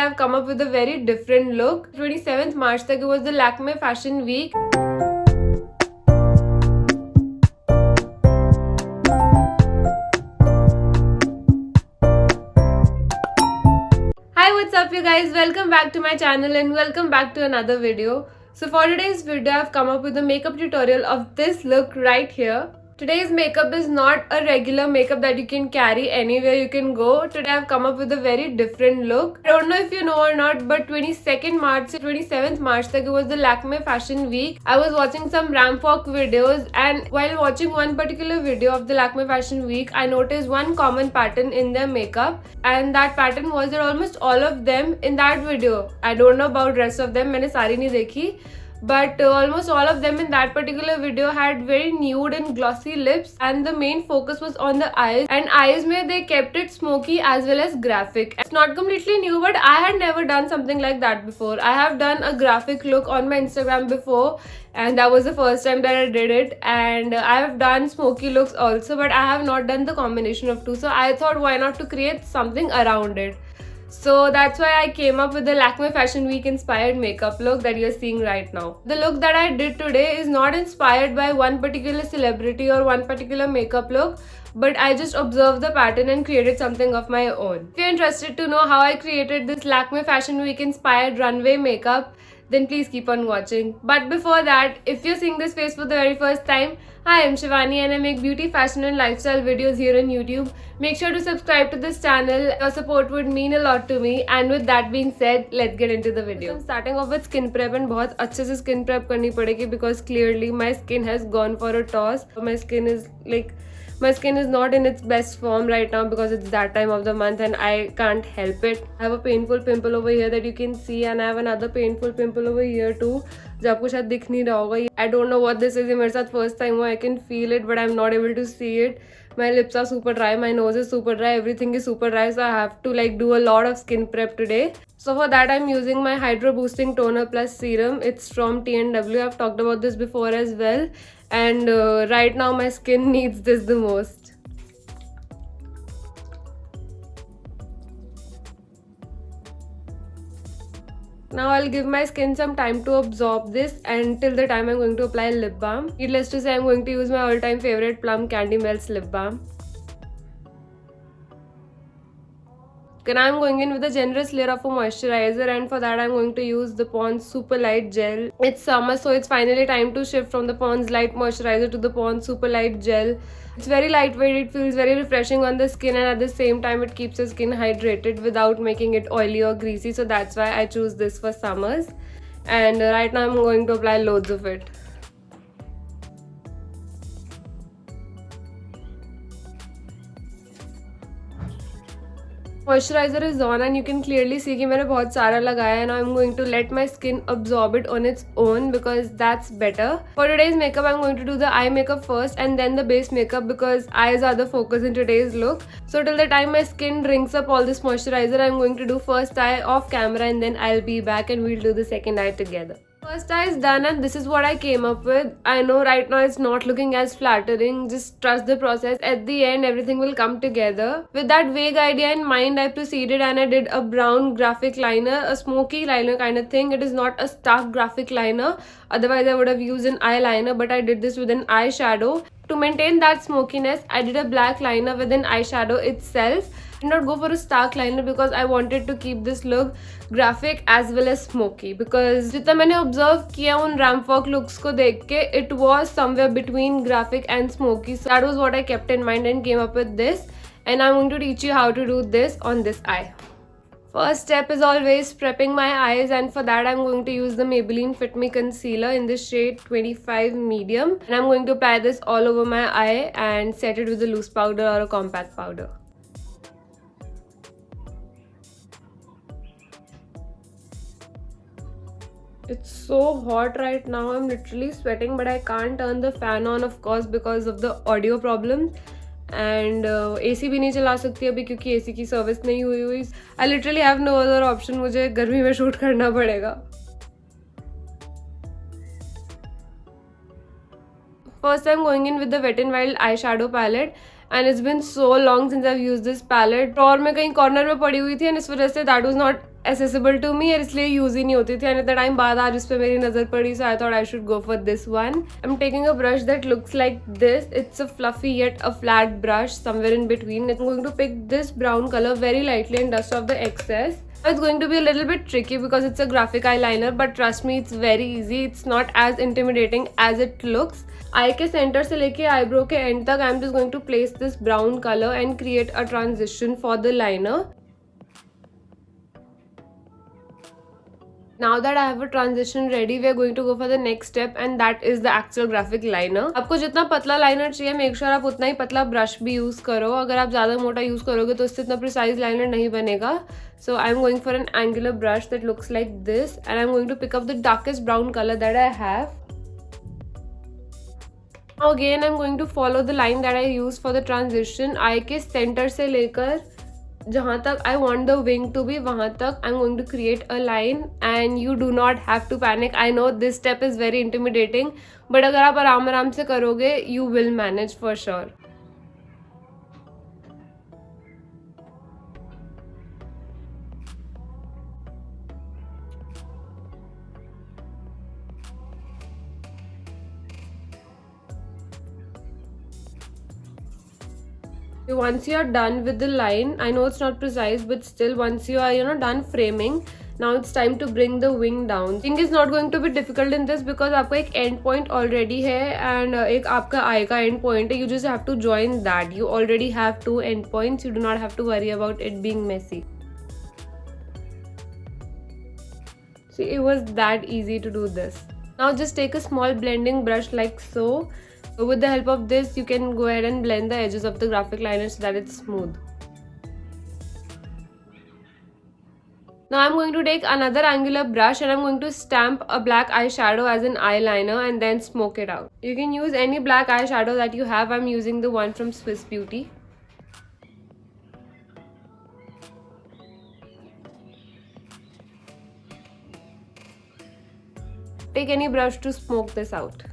have come up with a very different look. 27th March तक it was the Lakme Fashion Week. Hi, what's up you guys? Welcome back to my channel and welcome back to another video. So for today's video, I've come up with a makeup tutorial of this look right here. Today's makeup is not a regular makeup that you can carry anywhere you can go. Today I've come up with a very different look. I don't know if you know or not, but 22nd March to 27th March tak it was the Lakme Fashion Week. I was watching some ramp walk videos, and while watching one particular video of the Lakme Fashion Week, I noticed one common pattern in their makeup, and that pattern was that almost all of them in that video, I don't know about rest of them, मैंने सारी नहीं देखी, but almost all of them in that particular video had very nude and glossy lips, and the main focus was on the eyes, and eyes mein they kept it smoky as well as graphic. It's not completely new, but I had never done something like that before. I have done a graphic look on my Instagram before, and that was the first time that I did it, and I have done smoky looks also, but I have not done the combination of two, so I thought why not to create something around it. So that's why I came up with the Lakme Fashion Week inspired makeup look that you're seeing right now. The look that I did today is not inspired by one particular celebrity or one particular makeup look, but I just observed the pattern and created something of my own. If you're interested to know how I created this Lakme Fashion Week inspired runway makeup, then please keep on watching. But before that, if you're seeing this face for the very first time, hi, I'm Shivani and I make beauty, fashion and lifestyle videos here on YouTube. Make sure to subscribe to this channel. Your support would mean a lot to me. And with that being said, let's get into the video. So I'm starting off with skin prep, and बहुत अच्छे से skin prep करनी पड़ेगी because clearly my skin has gone for a toss. My skin is not in its best form right now because it's that time of the month and I can't help it. I have a painful pimple over here that you can see, and I have another painful pimple over here too, जो आपको शायद दिख नहीं रहा होगा. I don't know what this is. ये मेरे साथ first time हुआ. I can feel it but I'm not able to see it. My lips are super dry, my nose is super dry, everything is super dry, so I have to do a lot of skin prep today. So for that I'm using my Hydro Boosting Toner Plus Serum. It's from TNW. I've talked about this before as well, and right now my skin needs this the most. Now I'll give my skin some time to absorb this, and till the time I'm going to apply lip balm. Needless to say, I'm going to use my all-time favorite Plum Candy Melts lip balm. Then I'm going in with a generous layer of a moisturizer, and for that I'm going to use the Pond's Super Light Gel. It's summer, so it's finally time to shift from the Pond's Light Moisturizer to the Pond's Super Light Gel. It's very lightweight, it feels very refreshing on the skin, and at the same time it keeps the skin hydrated without making it oily or greasy, so that's why I choose this for summers. And right now I'm going to apply loads of it. Moisturizer is on and you can clearly see कि मैंने बहुत सारा लगाया है. Now I'm going to let my skin absorb it on its own because that's better. For today's makeup, I'm going to do the eye makeup first and then the base makeup because eyes are the focus in today's look. So till the time my skin drinks up all this moisturizer, I'm going to do first eye off camera and then I'll be back and we'll do the second eye together. First eye is done and this is what I came up with. I know right now it's not looking as flattering, just trust the process. At the end everything will come together. With that vague idea in mind, I proceeded and I did a brown graphic liner, a smoky liner kind of thing. It is not a stark graphic liner, otherwise I would have used an eyeliner, but I did this with an eyeshadow. To maintain that smokiness, I did a black liner with an eyeshadow itself. I did not go for a stark liner because I wanted to keep this look graphic as well as smoky, because जितना मैंने observe किया उन ramp walk looks को देख के, it was somewhere between graphic and smoky. So that was what I kept in mind and came up with this, and I'm going to teach you how to do this on this eye. First step is always prepping my eyes, and for that I'm going to use the Maybelline Fit Me Concealer in the shade 25 Medium, and I'm going to apply this all over my eye and set it with a loose powder or a compact powder. It's so hot right now, I'm literally sweating, but I can't turn the fan on of course because of the audio problems. And AC भी नहीं चला सकती अभी क्योंकि AC की service नहीं हुई. I literally have no other option, मुझे गर्मी में शूट करना पड़ेगा. First I'm going in with the Wet n Wild eyeshadow palette, and it's been so long since I've used this palette. और मैं कहीं corner में पड़ी हुई थी and इस वजह से that was not accessible to me और इसलिए यूज ही नहीं होती थी, एंड इतना टाइम बाद आज इस पे मेरी नजर पड़ी, so I thought I should go for this one. I am taking a brush that looks like this. It's a fluffy yet a flat brush somewhere in between. I'm going to pick this brown color very lightly and dust off the excess. It's going to be a little bit tricky because it's a graphic eyeliner, but trust me, it's very easy. It's not as intimidating as it looks. Eye के centre से लेके eyebrow के end तक I am just going to place this brown colour and create a transition for the liner. Now that I have a transition ready, we are going to go for the next step, and that is the actual graphic liner. आपको जितना पतला liner चाहिए, make sure आप उतना ही पतला brush भी use करो. अगर आप ज्यादा मोटा यूज करोगे तो इससे इतना प्रिसाइज लाइनर नहीं बनेगा. So I am going for an angular brush that looks like this, and I am going to pick up the darkest brown color that I have. Now again I am going to follow the line that I used for the transition. आई के centre से लेकर जहाँ तक I want the wing to be, वहाँ तक I am going to create a line. And you do not have to panic. I know this step is very intimidating, but अगर आप आराम आराम से करोगे you will manage for sure. Once you are done with the line, I know it's not precise, but still once you are done framing, now it's time to bring the wing down. Wing is not going to be difficult in this because आपका एक end point already है and एक आपका eye का end point है. You just have to join that. You already have 2 end points. You do not have to worry about it being messy. See, it was that easy to do this. Now just take a small blending brush like so. With the help of this, you can go ahead and blend the edges of the graphic liner so that it's smooth. Now I'm going to take another angular brush and I'm going to stamp a black eyeshadow as an eyeliner and then smoke it out. You can use any black eyeshadow that you have. I'm using the one from Swiss Beauty. Take any brush to smoke this out.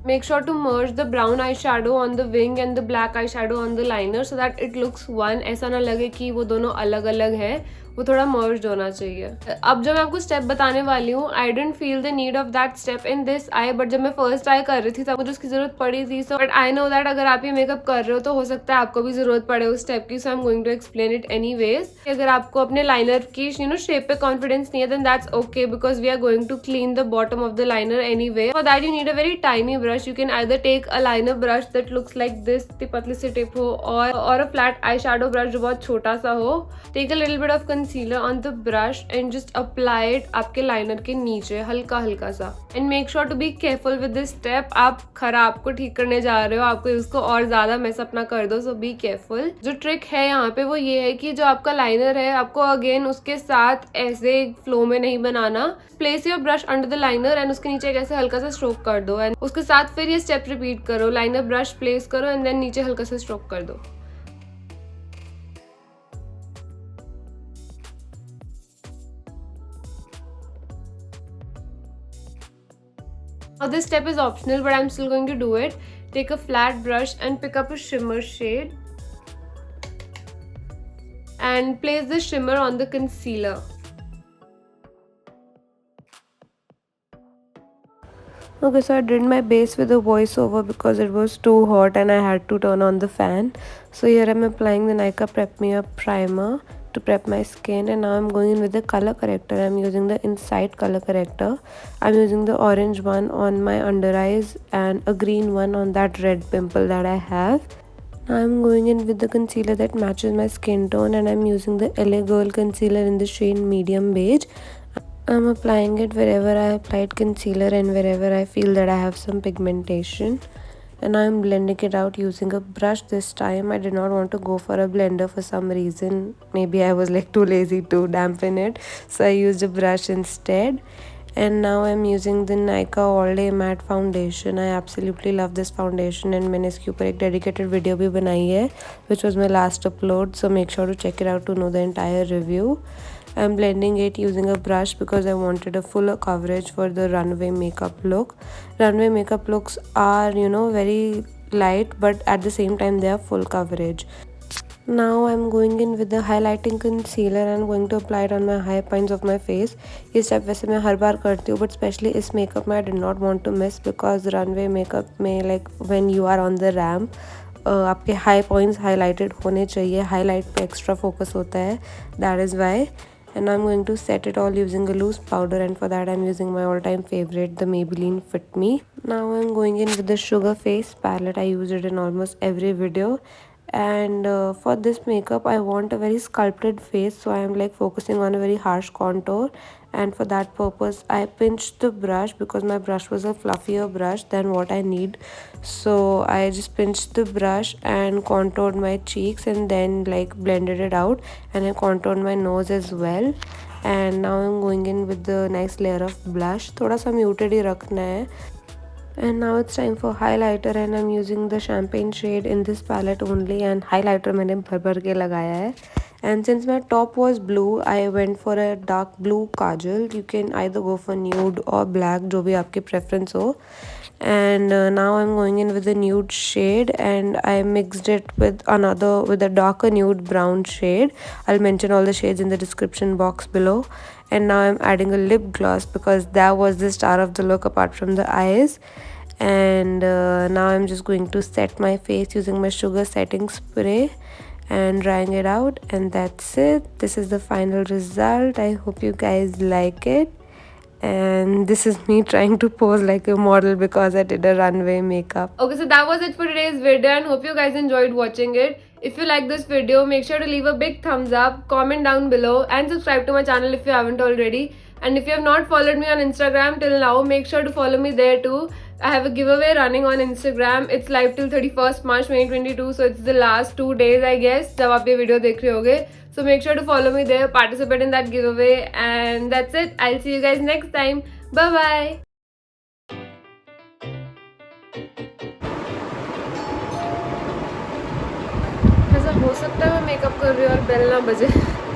Make sure to merge the brown eyeshadow on the wing and the black eyeshadow on the liner so that it looks one. ऐसा ना लगे कि वो दोनों अलग अलग है, वो थोड़ा मर्ज होना चाहिए. अब जब मैं आपको स्टेप बताने वाली हूँ, I don't feel the need of that step in this eye, but जब मैं फर्स्ट आई कर रही थी तब मुझे उसकी जरूरत पड़ी थी. So but I know that अगर आप ये मेकअप कर रहे हो तो हो सकता है आपको भी जरूरत पड़े उस स्टेप की. So I am going to explain it anyways. अगर आपको अपने लाइनर की शेप पे कॉन्फिडेंस नहीं है then that's okay, because we are going to clean the bottom of the liner anyway. For that you need a very tiny brush. You can either take a liner brush that looks like this, पतली सी tip हो, और a flat eye shadow brush जो बहुत छोटा सा हो. Take a little bit of concealer on the brush and just apply it आपके लाइनर के नीचे हल्का हल्का सा. And make sure to be careful with this step. आप खराब को ठीक करने जा रहे हो, आपको इसको और ज्यादा मेस अप ना कर दो. सो बी केयरफुल. जो ट्रिक है यहाँ पे वो ये है कि जो आपका लाइनर है आपको अगेन उसके साथ ऐसे फ्लो में नहीं बनाना. Place your brush under the liner and उसके नीचे ऐसे हल्का सा स्ट्रोक कर दो एंड उसके साथ फिर ये स्टेप रिपीट करो. लाइनर ब्रश प्लेस करो एंड देन नीचे हल्का सा स्ट्रोक कर दो. Now this step is optional, but I'm still going to do it. Take a flat brush and pick up a shimmer shade and place the shimmer on the concealer. Okay, so I did my base with a voiceover because it was too hot and I had to turn on the fan. So here I'm applying the Nykaa Prep Me Up primer to prep my skin, and now I'm going in with the color corrector. I'm using the Insight color corrector. I'm using the orange one on my under eyes and a green one on that red pimple that I have. Now I'm going in with the concealer that matches my skin tone, and I'm using the LA Girl concealer in the shade medium beige. I'm applying it wherever I applied concealer and wherever I feel that I have some pigmentation. And now I'm blending it out using a brush this time. I did not want to go for a blender for some reason. Maybe I was like too lazy to dampen it, so I used a brush instead. And now I'm using the Nykaa All Day Matte Foundation. I absolutely love this foundation and मैंने इसके ऊपर एक dedicated video भी बनाई है, which was my last upload. So make sure to check it out to know the entire review. I'm blending it using a brush because I wanted a fuller coverage for the runway makeup look. Runway makeup looks are, very light, but at the same time they are full coverage. Now I'm going in with the highlighting concealer and I'm going to apply it on my high points of my face. ये step वैसे मैं हर बार करती हूँ, but especially इस makeup में I did not want to miss because runway makeup में like when you are on the ramp आपके high points highlighted होने चाहिए. हाईलाइट पे एक्स्ट्रा फोकस होता है, that is why. And I'm going to set it all using a loose powder, and for that I'm using my all-time favorite, the Maybelline Fit Me. Now I'm going in with the Sugar Face palette. I use it in almost every video. And for this makeup I want a very sculpted face, so I am like focusing on a very harsh contour, and for that purpose I pinched the brush because my brush was a fluffier brush than what I need. So I just pinched the brush and contoured my cheeks and then like blended it out, and I contoured my nose as well. And now I'm going in with the nice layer of blush. थोड़ा सा muted ही रखना है. And now it's time for highlighter, and I'm using the champagne shade in this palette only, and highlighter मैंने भर भर के लगाया है. And since my top was blue, I went for a dark blue kajal. You can either go for nude or black, जो भी आपकी preference हो. And now I'm going in with the nude shade, and I mixed it with a darker nude brown shade. I'll mention all the shades in the description box below. And now I'm adding a lip gloss because that was the star of the look apart from the eyes. And now I'm just going to set my face using my sugar setting spray and drying it out, and that's it. This is the final result. I hope you guys like it. And this is me trying to pose like a model because I did a runway makeup. Okay, so that was it for today's video, and hope you guys enjoyed watching it. If you like this video, make sure to leave a big thumbs up, comment down below, and subscribe to my channel if you haven't already. And if you have not followed me on Instagram till now, make sure to follow me there too. I have a giveaway running on Instagram. It's live till 31st March 2022, so it's the last 2 days I guess जब आप ये video देख रहे होगे. So make sure to follow me there, participate in that giveaway, and that's it. I'll see you guys next time. Bye bye. ऐसा हो सकता है मैं मेकअप कर रही हूँ और बेल ना बजे.